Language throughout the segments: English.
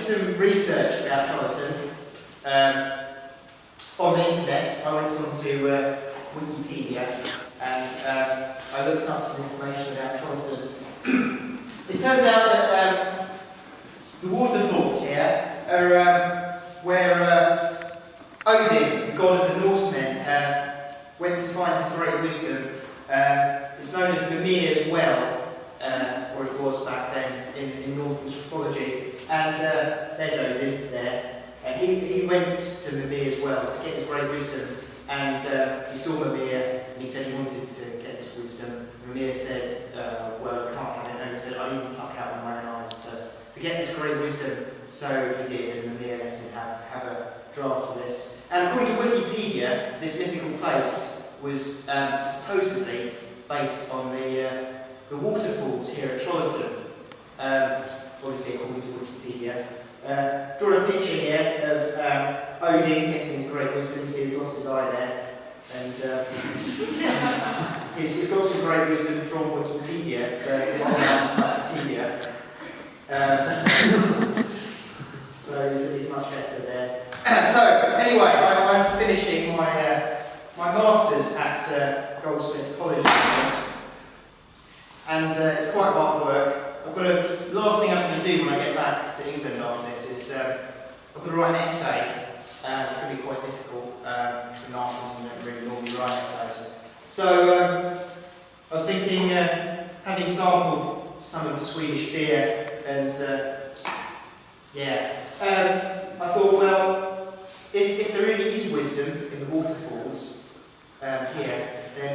Some research about Trollhatten on the internet. I went onto Wikipedia and I looked up some information about Trollhatten. It turns out that the waterfalls here are where Odin, the god of the Norsemen, went to find his great wisdom. It's known as Mimir's well, or it was back then in Northern mythology. And there's Odin there, and he went to Mimir's well to get his great wisdom, and he saw Mimir, and he said he wanted to get this wisdom. Mimir said, well, you can't have it, and he said, I even pluck out my own eyes to get this great wisdom. So he did, and Mimir let him have a draft of this. And according to Wikipedia, this mythical place was supposedly based on the waterfalls here at Trollhatten. Obviously according to Wikipedia. Drawn a picture here of Odin getting his great wisdom. You see he's lost his eye there. And he's got some great wisdom from Wikipedia, Wikipedia. So he's much better there. So anyway, I'm finishing my Masters at Goldsmiths College at the moment. And it's quite hard work. I've got the last thing I'm going to do when I get back to England after this is I've got to write an essay. It's going to be quite difficult because an artist don't really normally write essays. So I was thinking, having sampled some of the Swedish beer, and I thought, well, if there really is wisdom in the waterfalls here, then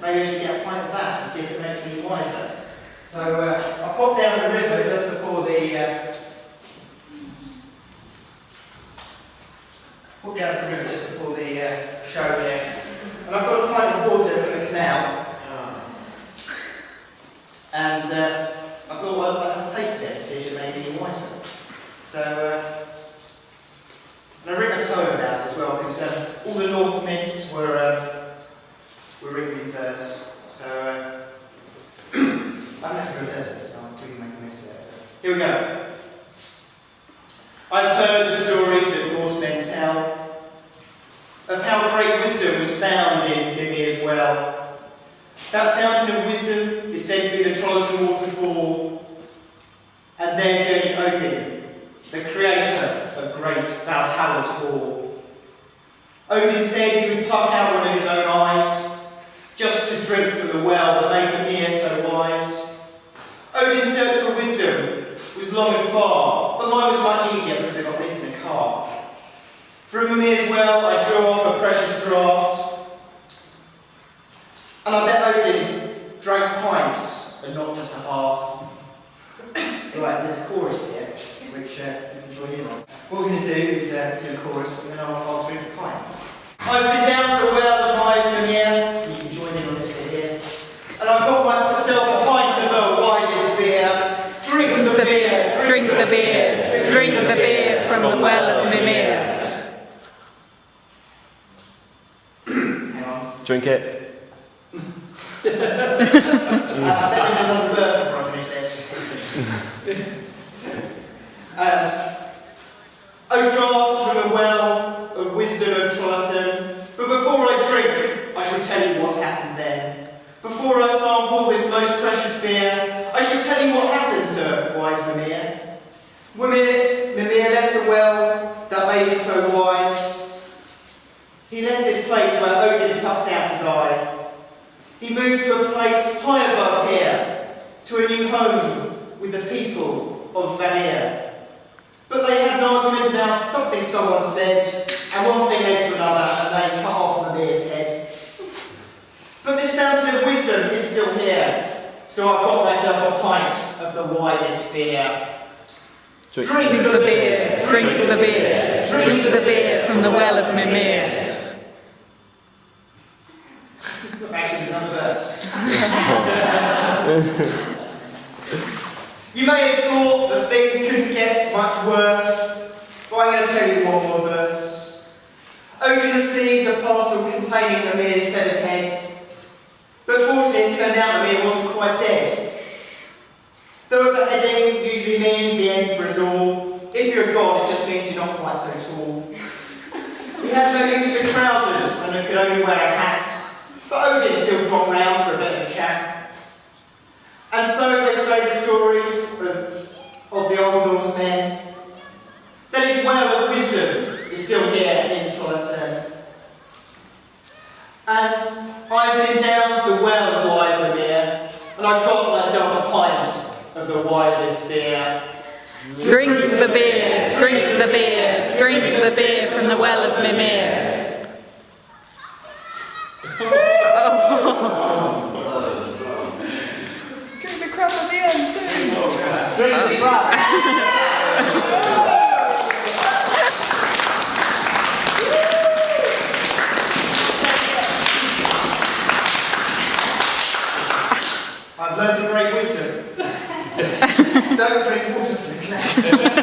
maybe I should get a pint of that and see if it makes me wiser. So I popped down the river just before the show here, and I've got a pint of water from the canal. And I thought, well, I'll taste it and see if it made me wiser. So and I've written a poem about it as well, because all the Norse myths were written in verse. So I'm going to reverse this, so I'm really making a mess of it. Here we go. I've heard the stories that Norsemen tell of how great wisdom was found in Mimir's well. That fountain of wisdom is said to be the Trollhatten waterfall, and then journeyed Odin, the creator of great Valhalla's hall. Odin said he would pluck out one of his own eyes, just to drink from the well that made Mimir so wise. Odin's search for wisdom was long and far, but mine was much easier because I got linked in a car. From Mimir's well I drew off a precious draught, and I bet Odin drank pints and not just a half. Right, there's a chorus here, which you can join in on. What we're going to do is do a chorus, and then I'll drink a pint. I've been down the well of my Mimir, you can join in on this bit here, and I've got myself a pint of the wisest beer. Drink the beer, drink the beer, drink the beer from the well of Mimir. Hang on. Drink it. I think there's another verse before I finish this. O draught from the well of wisdom of Trollhatten, but before I drink, I shall tell you what happened then. Before I sample this most precious beer, I shall tell you what happened to wise Mimir. Mimir left the well that made him so wise. He left this place where Odin plucked out his eye. He moved to a place high above here, to a new home with the people of Vanir. But they had an argument about something someone said, and one thing led to another, and they cut off Mimir's head. But this fountain of wisdom is still here, so I've got myself a pint of the wisest beer. Drink the beer, drink the beer, drink the beer from the well of Mimir. That's actually another verse. You may have thought that things couldn't get much worse, but I'm going to tell you one more verse. Odin received a parcel containing Mimir's severed head, but fortunately it turned out Mimir wasn't quite dead. Though a beheading usually means the end for us all, if you're a god it just means you're not quite so tall. He had no use for trousers and could only wear a hat, but Odin still dropped round for a bit of a chat. And so they say the stories of the old Norse men, that his well of wisdom is still here in Trollhatten. And I've been down to the well of wise Mimir, and I've got myself a pint of the wisest beer. Drink the beer, drink the beer, drink the beer from the well of Mimir. Drink the crap at the end too. Drink the crap. I've learned a great wisdom. Don't drink water from the glass.